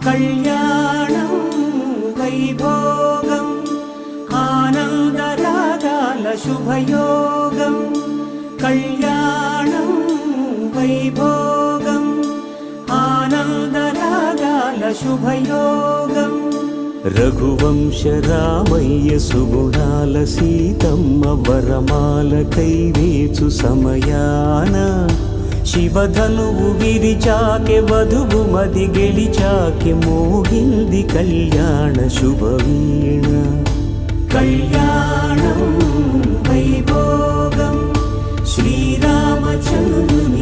కళ్యాణం వైభోగం ఆనందరాగాల శుభయోగం కళ్యాణం వైభోగం ఆనందరాగాల శుభయోగం రఘువంశ రామయ్య సుగుణాల సీతమ్మ వరమాల కైవేచు సమయాన శివధనువు విరిచాకె వధువు మది గెలిచాకె మోగింది కళ్యాణ శుభవీణ కళ్యాణం వైభోగం శ్రీరామచంద్రుని